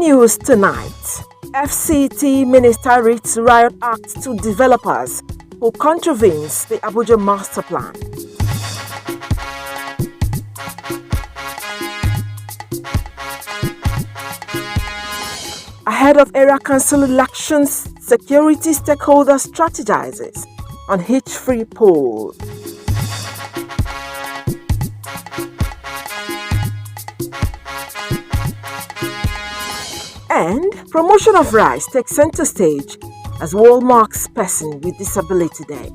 news tonight. FCT Minister reads Riot Act to developers who contravenes the Abuja Master Plan. Ahead of area council elections, security stakeholders strategizes on hitch-free poll. And promotion of rice takes center stage as World marks Person with Disability Day.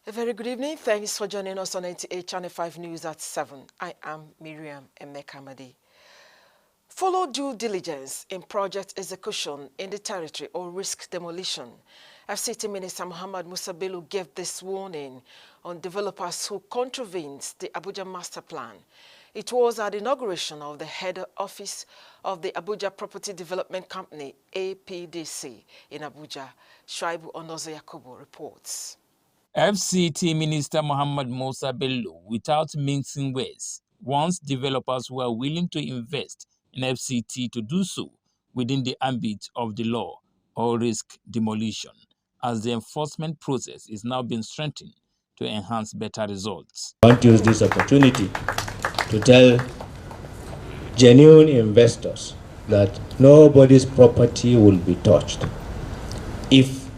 A very good evening. Thanks for joining us on NTA5 News at 7. I am Miriam Emekamadi. Follow due diligence in project execution in the territory or risk demolition. FCT Minister Muhammad Musa Bello gave this warning on developers who contravened the Abuja Master Plan. It was at the inauguration of the head office of the Abuja Property Development Company, APDC, in Abuja. Shuaibu Onozo Yakubu reports. FCT Minister Muhammad Musa Bello, without mincing words, wants developers who are willing to invest in FCT to do so within the ambit of the law or risk demolition, as the enforcement process is now being strengthened to enhance better results. I want to use this opportunity to tell genuine investors that nobody's property will be touched if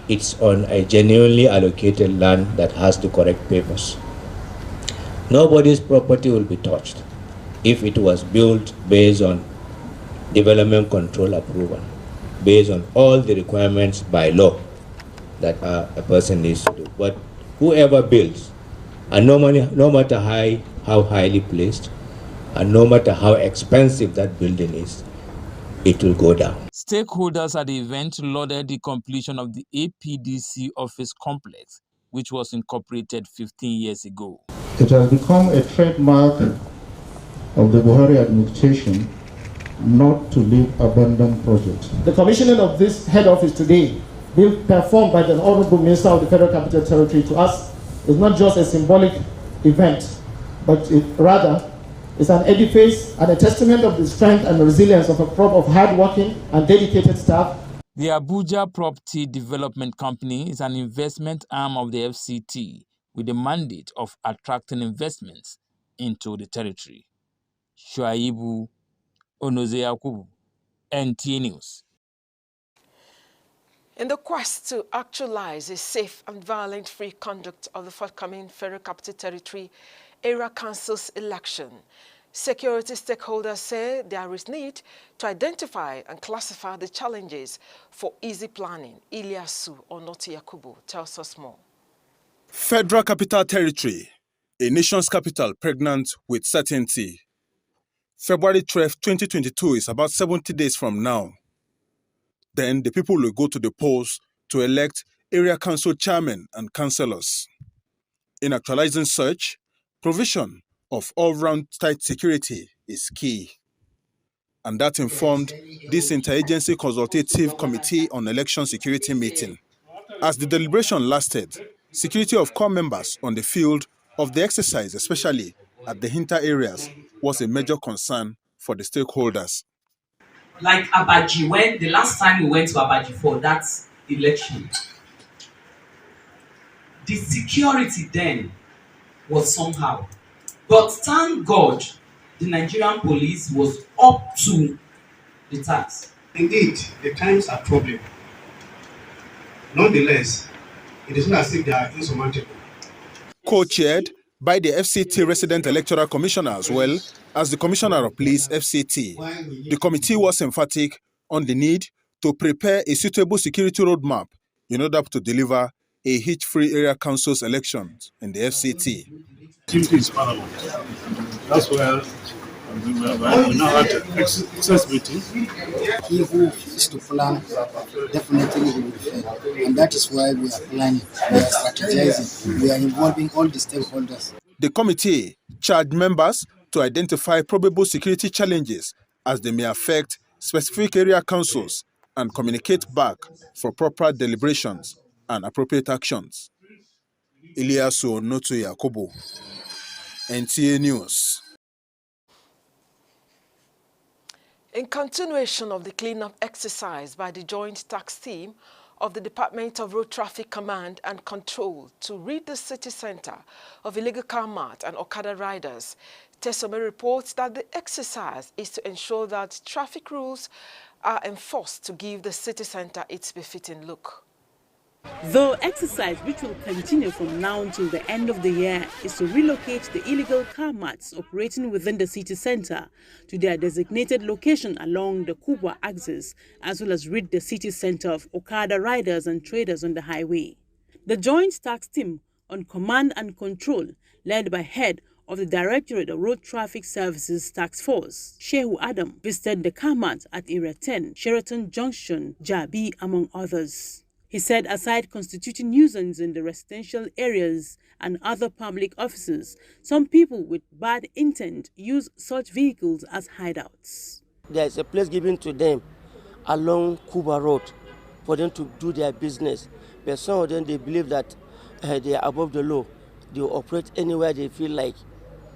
it's on a genuinely allocated land that has the correct papers. Nobody's property will be touched if it was built based on development control approval, based on all the requirements by law that a person needs to do. But whoever builds, and no matter how highly placed, and no matter how expensive that building is, it will go down. Stakeholders at the event lauded the completion of the APDC office complex, which was incorporated 15 years ago. It has become a trademark of the Buhari administration not to leave abandoned projects. The commissioning of this head office today, being performed by the Honorable Minister of the Federal Capital Territory, to us is not just a symbolic event, but it rather is an edifice and a testament of the strength and resilience of a crop of hard-working and dedicated staff. The Abuja Property Development Company is an investment arm of the FCT with the mandate of attracting investments into the territory. Shuaibu Onozo Yakubu, NTA News. In the quest to actualize a safe and violence-free conduct of the forthcoming Federal Capital Territory Area Council's election, security stakeholders say there is need to identify and classify the challenges for easy planning. Ilyasu Onozo Yakubu tells us more. Federal Capital Territory, a nation's capital pregnant with certainty. February 12, 2022 is about 70 days from now. Then the people will go to the polls to elect area council chairmen and councillors. In actualizing such, provision of all-round tight security is key. And that informed this interagency consultative committee on election security meeting. As the deliberation lasted, security of core members on the field of the exercise, especially at the hinter areas, was a major concern for the stakeholders. Like Abaji, when the last time we went to Abaji for that election, the security then was somehow. But thank God, the Nigerian police was up to the task. Indeed, the times are troubling. Nonetheless, it is not as if they are insurmountable. Co-chaired by the FCT Resident Electoral Commissioner as well as the Commissioner of Police FCT, the committee was emphatic on the need to prepare a suitable security roadmap in order to deliver a hitch-free area council's elections in the FCT. Security is paramount. That's where we now had excess meeting. He who is to plan definitely will fail, and that is why we are planning, we are strategizing, we are involving all the stakeholders. The committee charged members to identify probable security challenges as they may affect specific area councils and communicate back for proper deliberations and appropriate actions. Iliasu Noto Yakobo, NTA News. In continuation of the cleanup exercise by the Joint Task Team of the Department of Road Traffic Command and Control to rid the city center of illegal car mart and Okada riders, Tesome reports that the exercise is to ensure that traffic rules are enforced to give the city center its befitting look. The exercise, which will continue from now until the end of the year, is to relocate the illegal car marts operating within the city center to their designated location along the Kubwa axis, as well as rid the city center of Okada riders and traders on the highway. The Joint Task Team on Command and Control, led by head of the Directorate of Road Traffic Services Task Force, Shehu Adam, visited the car mart at Area 10, Sheraton Junction, Jabi, among others. He said aside constituting nuisance in the residential areas and other public offices, some people with bad intent use such vehicles as hideouts. There is a place given to them along Kuba Road for them to do their business. But some of them, they believe that they are above the law. They will operate anywhere they feel like.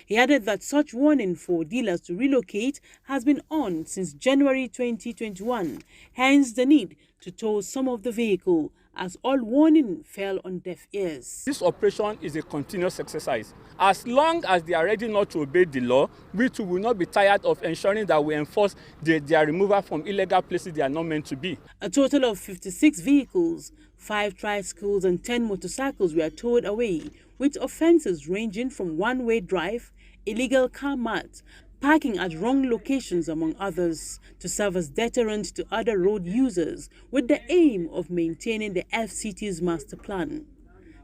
He added that such warning for dealers to relocate has been on since January 2021, hence the need to tow some of the vehicle, as all warning fell on deaf ears. This operation is a continuous exercise. As long as they are ready not to obey the law, we too will not be tired of ensuring that we enforce their removal from illegal places they are not meant to be. A total of 56 vehicles, 5 tricycles and 10 motorcycles were towed away, with offences ranging from one-way drive, illegal car mart, parking at wrong locations, among others, to serve as deterrent to other road users with the aim of maintaining the FCT's master plan.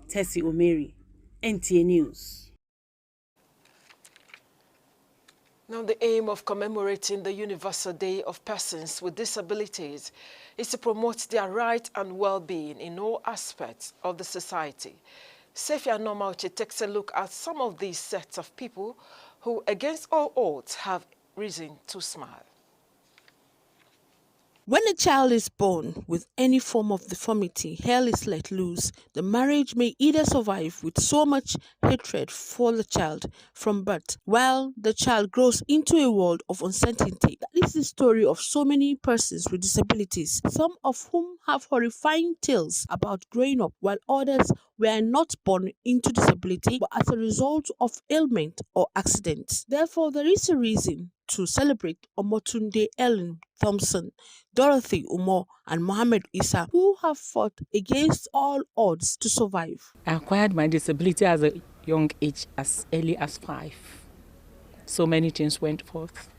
Tessie Omeri, NTA News. Now, the aim of commemorating the Universal Day of Persons with Disabilities is to promote their right and well-being in all aspects of the society. Sefia Normauche takes a look at some of these sets of people who, against all odds, have reason to smile. When a child is born with any form of deformity, hell is let loose. The marriage may either survive with so much hatred for the child from birth, while the child grows into a world of uncertainty. That is the story of so many persons with disabilities, some of whom have horrifying tales about growing up, while others were not born into disability, but as a result of ailment or accident. Therefore, there is a reason to celebrate Omotunde Ellen Thompson, Dorothy Umo, and Mohammed Issa, who have fought against all odds to survive. I acquired my disability at a young age, as early as 5. So many things went forth.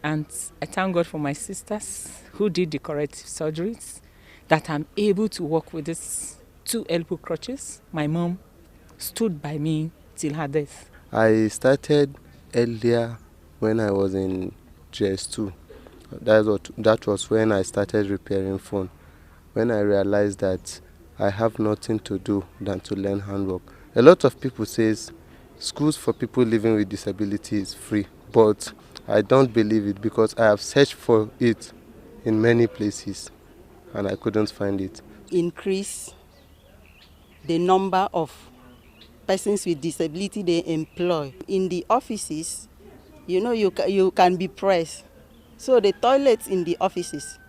And I thank God for my sisters who did the corrective surgeries, that I'm able to walk with these 2 elbow crutches. My mom stood by me till her death. I started earlier when I was in JS2. That was when I started repairing phone. When I realized that I have nothing to do than to learn handwork. A lot of people says schools for people living with disability is free, but I don't believe it because I have searched for it in many places and I couldn't find it. Increase the number of persons with disability they employ in the offices. You know, you can be pressed. So the toilets in the offices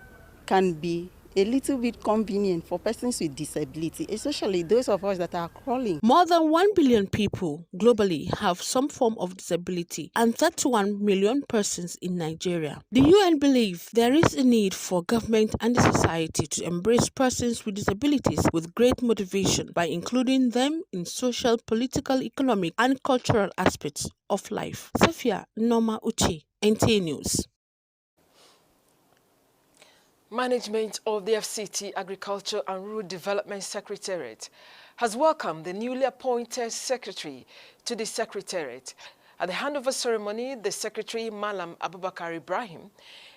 can be a little bit convenient for persons with disability, especially those of us that are crawling. More than 1 billion people globally have some form of disability, and 31 million persons in Nigeria. The UN believes there is a need for government and the society to embrace persons with disabilities with great motivation by including them in social, political, economic, and cultural aspects of life. Sefia Noma Uchi, NTA News. Management of the FCT Agriculture and Rural Development Secretariat has welcomed the newly appointed secretary to the secretariat. At the handover ceremony, the secretary, Malam Abubakar Ibrahim,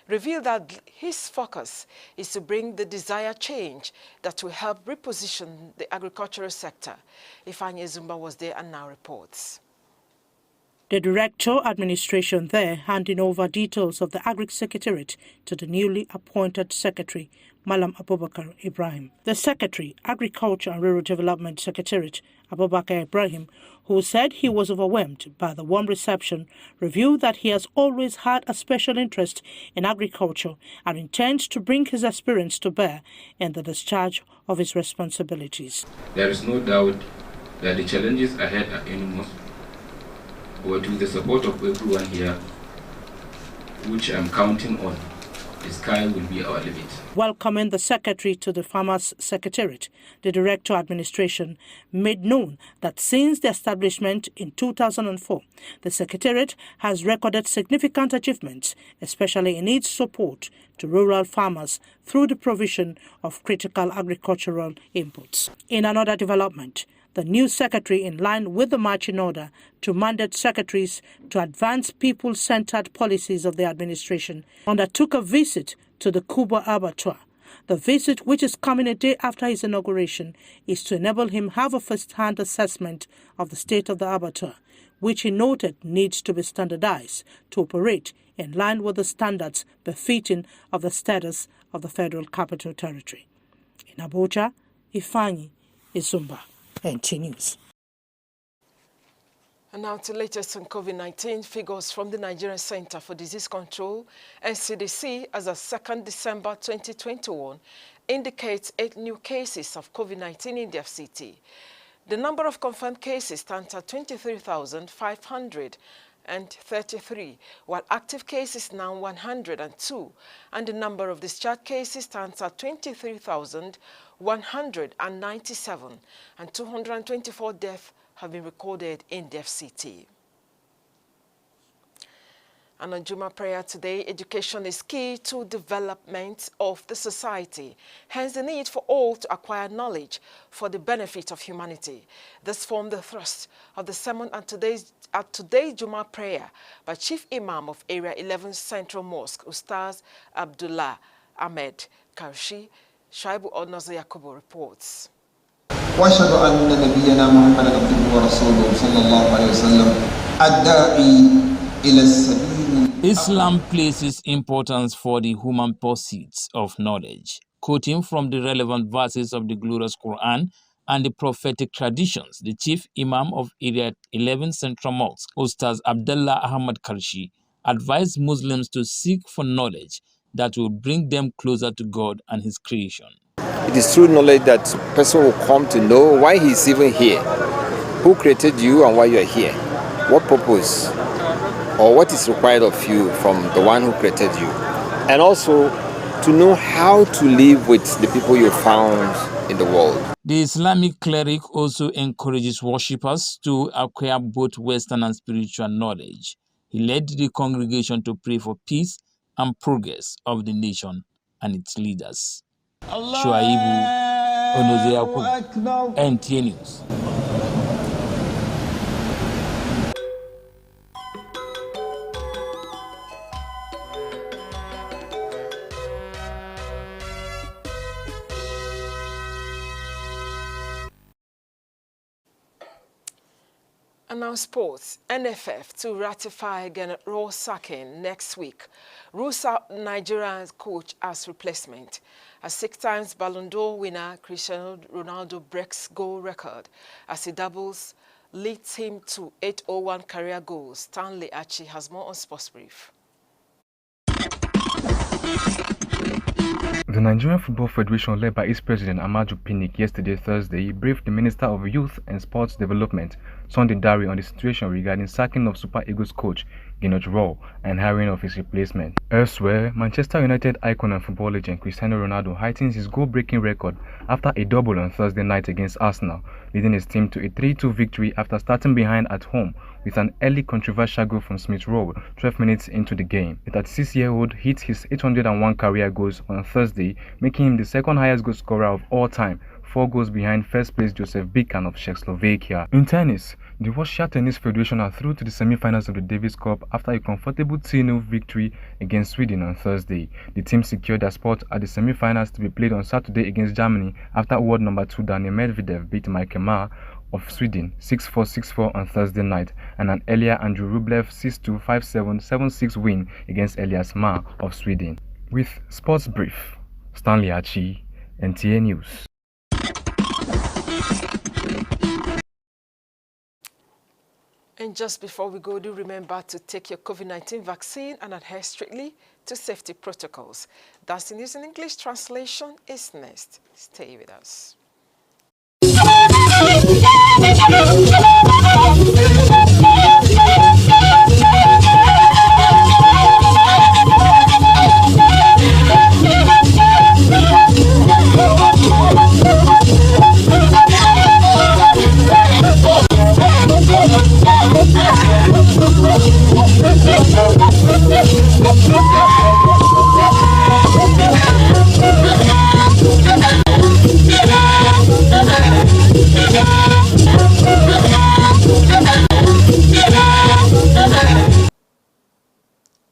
revealed that his focus is to bring the desired change that will help reposition the agricultural sector. Ifeanyi Zumba was there and now reports. The Director Administration there handing over details of the Agric Secretariat to the newly appointed Secretary, Malam Abubakar Ibrahim. The Secretary, Agriculture and Rural Development Secretariat, Abubakar Ibrahim, who said he was overwhelmed by the warm reception, revealed that he has always had a special interest in agriculture and intends to bring his experience to bear in the discharge of his responsibilities. There is no doubt that the challenges ahead are enormous, but with the support of everyone here, which I'm counting on, the sky will be our limit. Welcoming the Secretary to the Farmers Secretariat, the Director Administration made known that since the establishment in 2004, the Secretariat has recorded significant achievements, especially in its support to rural farmers through the provision of critical agricultural inputs. In another development, the new secretary, in line with the marching order to mandate secretaries to advance people-centered policies of the administration, undertook a visit to the Kuba Abattoir. The visit, which is coming a day after his inauguration, is to enable him have a first-hand assessment of the state of the abattoir, which he noted needs to be standardized to operate in line with the standards befitting of the status of the Federal Capital Territory. In Abuja, Ifeanyi Izumba, NTA News. And now to latest on COVID-19 figures from the Nigerian Center for Disease Control, NCDC, as of 2nd December 2021, indicates 8 new cases of COVID-19 in the FCT. The number of confirmed cases stands at 23,533, while active cases now 102, and the number of discharged cases stands at 23,197, and 224 deaths have been recorded in the FCT. And on Juma prayer today, education is key to development of the society, hence the need for all to acquire knowledge for the benefit of humanity. This formed the thrust of the sermon at today's Juma prayer by Chief Imam of Area 11 Central Mosque, Ustaz Abdullah Ahmed Karshi. Shaibu Onozo Yakubu reports. واشهد ان نبينا محمد عبده ورسوله صلى الله عليه وسلم الداعي الى السبيل. Islam places importance for the human pursuits of knowledge. Quoting from the relevant verses of the glorious Quran and the prophetic traditions, the chief imam of Area 11 Central Mosque, Ustaz Abdullah Ahmad Karshi, advised Muslims to seek for knowledge that will bring them closer to God and his creation. It is through knowledge that a person will come to know why he is even here, who created you and why you are here, what purpose or what is required of you from the one who created you, and also to know how to live with the people you found in the world. The Islamic cleric also encourages worshippers to acquire both Western and spiritual knowledge. He led the congregation to pray for peace and progress of the nation and its leaders. Shuaibu Onozo Yakubu, NTA News. And now sports. NFF to ratify again Raw sacking next week. Rules out Nigeria's coach as replacement. A 6 times Ballon d'Or winner, Cristiano Ronaldo breaks goal record as he doubles, leads him to 801 career goals. Stanley Achi has more on Sports Brief. The Nigerian Football Federation, led by its president Amaju Pinnick, yesterday Thursday, briefed the Minister of Youth and Sports Development, Sunday Dari, on the situation regarding sacking of Super Eagles coach Gernot Rohr and hiring of his replacement. Elsewhere, Manchester United icon and football legend Cristiano Ronaldo heightens his goal-breaking record after a double on Thursday night against Arsenal, leading his team to a 3-2 victory after starting behind at home with an early controversial goal from Smith Rowe 12 minutes into the game. The 36-year-old hit his 801 career goals on Thursday, making him the second highest goal scorer of all time, 4 goals behind first place Joseph Bican of Czechoslovakia. In tennis, the Russia Tennis Federation are through to the semi-finals of the Davis Cup after a comfortable 2-0 victory against Sweden on Thursday. The team secured their spot at the semi-finals to be played on Saturday against Germany after world number 2 Daniil Medvedev beat Michael Mar of Sweden 6-4, 6-4 on Thursday night, and an earlier Andrew Rublev 6-2, 5-7, 7-6 win against Elias Ma of Sweden. With Sports Brief, Stanley Achi, NTA News. And just before we go, do remember to take your COVID-19 vaccine and adhere strictly to safety protocols. That's the news in English. Translation is next. Stay with us.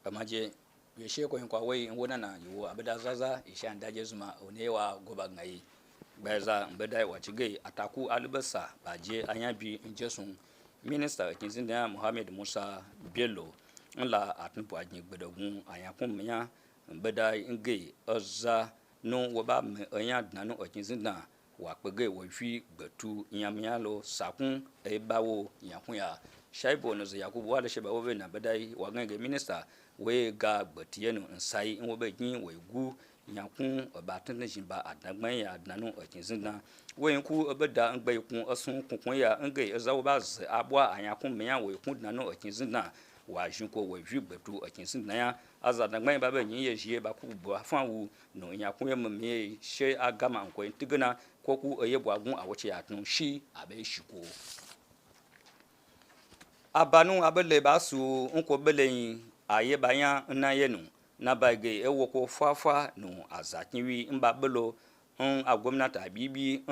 Kamaje yeshe ko kwa wai wona na yuwa abada zaza isha ndaje zuma onewa goba ngai baza mbada wachige ataku albasa baje anyabi injesun minister kinzinda Mohamed Musa Bello la atnpo ajin gbedogun ayakun miya mbada ngai oza no woba me anya dnanu okinzinda wa pege wofi gbetu nyamialo sakun ebawo yakun ya shaibo no yakubu wala sheba wobe na badai wa gange minister we ga gbatienu nsai in wobe gin we gu yakun obatun jimba adagban ya dnanu okinzinda we ku obeda ngbe kun osun kunkun ya nge ezawo ba z abwa ayakun miya we kun dnanu okinzinda wa jinko we vi gbetu okinzinda ya azadagban ba be yin ye jie ba ku bo afanwu no yakun yemme she agama nko intigana koku oyebo agun awoche atun shi abe shiko abanu abele basu nko beleyin aye banya na yenu na bage ewoko fafa no azakinwi mba belo agomnata bibi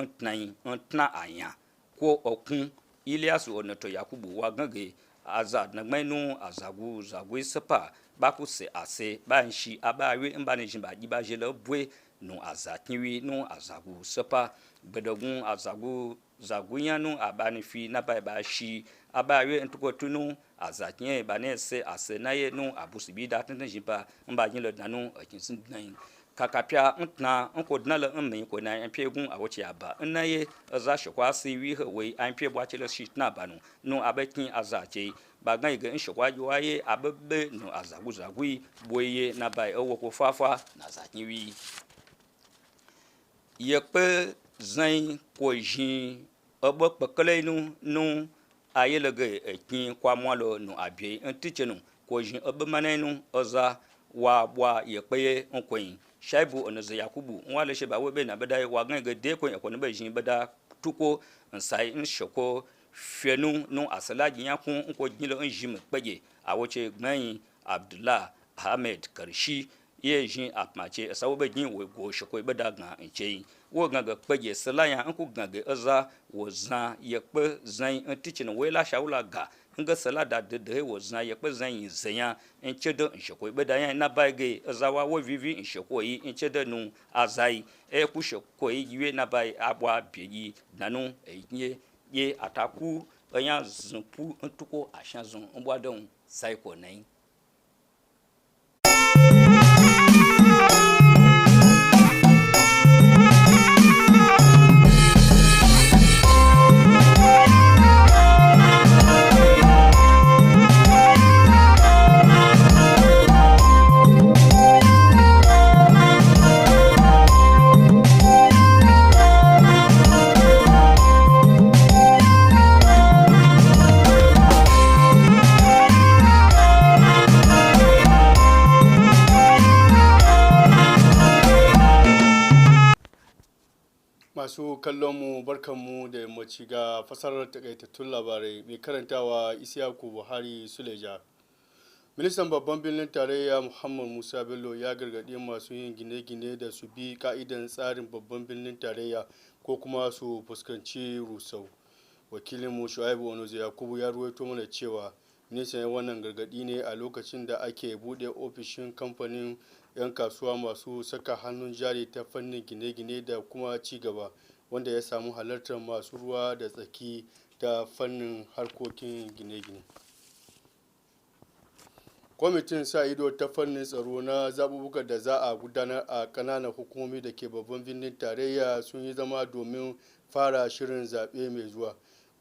ntna anya ko okun Iliasu onoto Yakubu wa gange azad na gbenu azagu zagwe sepa bakuse ase banshi abawe mbanejimba diba jele bwe no azakinwi no azagu sepa bedogun azagu zaguyanu abanifi na ba shi abawe ntukotunu azakin banese ase naye no abusibi datin jimba mbajin danu akinsin nan kakapia ntna nkodna le mmi ko na ampegun awochi aba nnaye za shekwa si wi we ampe bwa chele shit na banu no abekin azache bagan ige nshekwa juwaye abebe no azagu zagui boye na bai owoko fafa na zakin wi yepe zain ko jin obo pekele nu ayelege ekin kwa mwalo no abie ntichenu ko jin obo manenu oza wa bwa yepe nkwen shaibu onoze Yakubu nwale sheba webe na beda wa gange de ko ekon be jin beda tuko nsai nshoko fenu no asalaji yakun nko jilo njim peje awoche gman Abdullah Ahmed Karshi ye jin apmache sawo be jin we go shoko beda gan nchei wo gange peje salaya nko gange oza wo zan yepe zan ntichin we la shawula ga nga salada de wo zan yepe zan yin zenya nchedo nshoko beda yan na baige ozawa wo vivi nshoko yi nchedo nu azai ku shoko yi ywe na bai abwa bieyi nanu enye ye ataku anya zunpu ntuko ashanzun mbwadon saiko nai Masu kallonmu barkanmu da yammaci ga fasarar takaitattun labarai mai karantawa Isiyaku Buhari Suleja. Ministan babban birnin tarayya Muhammad Musa Bello ya gargaɗi masu yin gine-gine da su bi ka'idan tsarin babban birnin tarayya ko kuma su fuskanci rusau. Wakilinmu Shu'aibu Onoze Yakubu ya ruwaito mana cewa ministan ya wannan gargaɗi ne a lokacin da ake buɗe ofishin kamfanin 'yan kasuwa masu saka hannun jari ta fannin gine-gine da kuma ci gaba wanda ya samu halartar masu ruwa da tsaki da fannin harkokin gine-gine. Kwamitin sa ido ta fannin tsaro na zaɓuɓɓuka da za a gudanar a ƙananan hukumomi da ke babban birnin tarayya sun yi zama domin fara shirin zaɓe mai zuwa.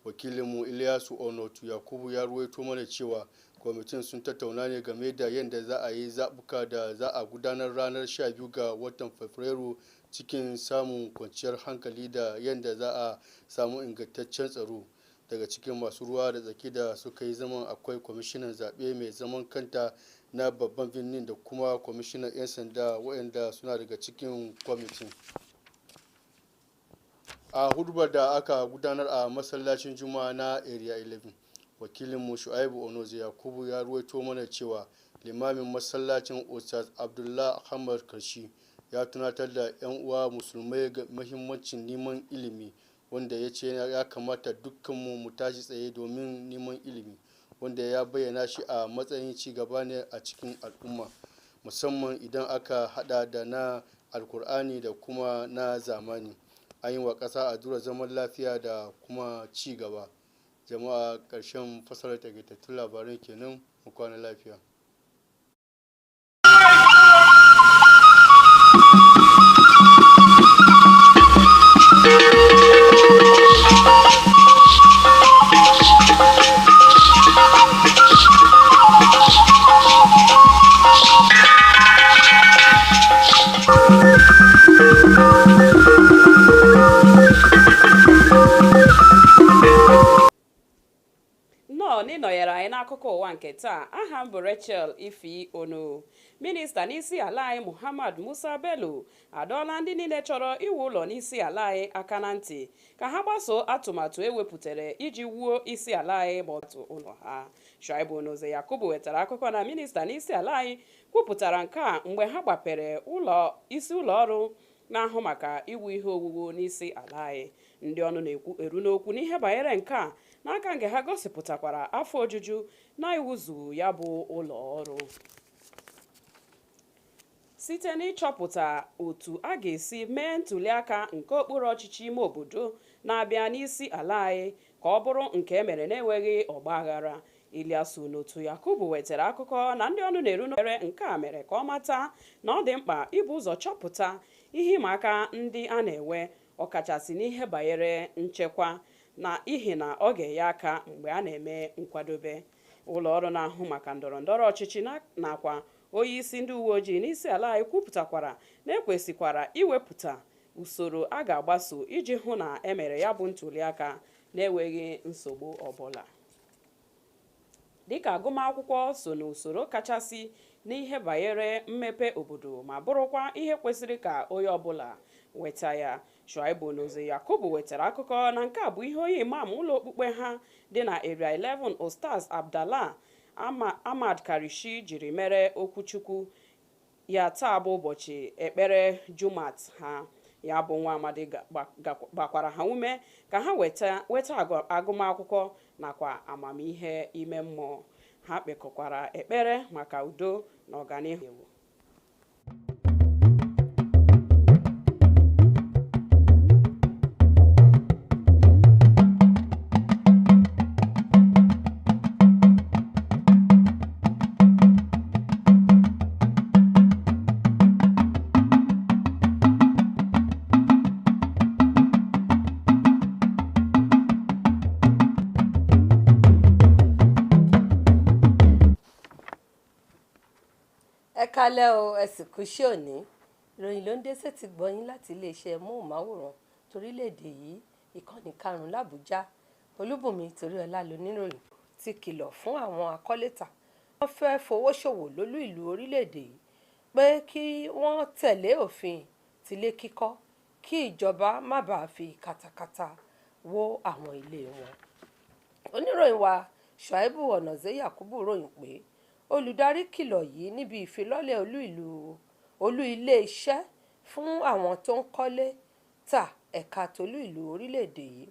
Wakilinmu Ilyasu Onotu Yakubu ya ruwaito mana cewa kwamitin sun tattauna ne game da yadda za a yi zaɓuka da za a gudanar ranar 12 ga watan Fabrairu cikin samun kwanciyar hankali da yadda za a samu ingantaccen tsaro. Daga cikin masu ruwa da tsaki da suka yi zaman akwai kwamishinan zaɓe mai zaman kanta na babban birnin da kuma kwamishinan 'yan sanda waɗanda suna daga cikin kwamitin. A hudubar da aka gudanar a masallacin juma'a na area 11, wakilinmu Shu'aibu Onoze Yakubu ya ruwaito mana cewa limamin masallacin Ustaz Abdullah Ahmad Karshi ya tunatar da 'yan uwa musulmai ga muhimmancin neman ilimi, wanda ya ce ya kamata dukkanmu mu tashi tsaye domin neman ilimi, wanda ya bayyana shi a matsayin ci gaba ne a cikin al'umma, musamman idan aka hada da na alkur'ani da kuma na zamani. An yi wa ƙasa addu'ar zaman lafiya da kuma ci gaba. Jama'a, ƙarshen fasarar takaitattun labaran kenan, mu kwana lafiya. N'ịnọnyere anyị n'akụkọ ụwa nke taa, aha m bụ Rachel Ifi Ono. Minista n'isi ala anyị Muhammad Musa Bello adọọla ndị niile chọrọ iwu ụlọ n'isi ala anyị aka na ntị ka ha gbasoo atụmatụ ewepụtara iji wuo isi ala anyị ma ọtụ ụlọ ha. Shuaibu Onoze Yakubu wetara akụkọ na minista n'isi ala anyị kwupụtara nke a mgbe ha gbapere isi ụlọ ọrụ na-ahụ maka iwu ihe owuwu n'isi ala anyị. Ndị ọnụ na-eru n'okwu n'ihe banyere nke a n'aka nke ha gosipụtakwara afọ ojuju na iwuzu ya bụ ụlọ ọrụ site n'ịchọpụta otu a ga-esi mee ntụliaka nke okpuru ọchịchị ime obodo na-abịa n'isi ala anyị ka ọ bụrụ nke emere na-enweghị ọgbaghara. Ilyasu Onotu Yakubu wetara akụkọ na ndị ọnụ na-eru n'okpere nke a mere ka ọ mata na ọ dị mkpa ibu ụzọ chọpụta ihe ịma aka ndị a na-enwe, ọkachasị n'ihe banyere nchekwa, na ihi na ọ ga-enye aka mgbe a na-eme nkwadobe. Ụlọ ọrụ na-ahụ maka ndọrọndọrọ ọchịchị nakwa onye isi ndị uwe ojii n'isi ala anyị kwupụtakwara na ekwesịkwara iwepụta usoro a ga-agbaso iji hụ na emere ya bụ ntụliaka na-enweghị nsogbu ọbụla. Dịka agụmakwụkwọ so n'usoro kachasị n'ihe banyere mmepe obodo ma bụrụkwa ihe kwesịrị ka onye ọbụla weta ya, Shuaibu Onoze Yakubu wetara akụkọ na nke a bụ ihe onye imam ụlọ okpukpe ha dị na area 11 Ustaz Abdallah Ahmad Karishi jiri mere okwuchukwu ya taa bụ ụbọchị ekpere Jumat ha. Ya bụ nwa amadi gbakwara ha ume ka ha weta agụmakwụkwọ nakwa amamihe ime mmụọ. Ha kpekọkwara ekpere maka udo na ọganihu. Kálẹ̀ o, ẹ̀sìnkú sí òní ìròyìn ló ń dé sétí gbọ́yìn láti iléeṣẹ́ móhùnmáwòrán torílẹ̀-èdè yìí ìkànnì 5 l'Abuja. Olúbùnmi Toríọlá lóníròyìn ti kìlọ̀ fún àwọn akọ́létà wọ́n fẹ́ fowó ṣòwò lólú ìlú orílẹ̀-èdè yìí pé kí wọ́n tẹ̀lé òfin tilé kíkọ́ kí ìjọba má bàa fi katakata wó àwọn ilé wọn. Oníròyìn wa Shuaibu Onoze Yakubu ròyìn pé olùdarí kìlọ̀ yìí níbi ìfilọ́lẹ̀ olú ilé iṣẹ́ fún àwọn tó ń kọ́lé ta ẹ̀ka tolú ìlú orílẹ̀-èdè yìí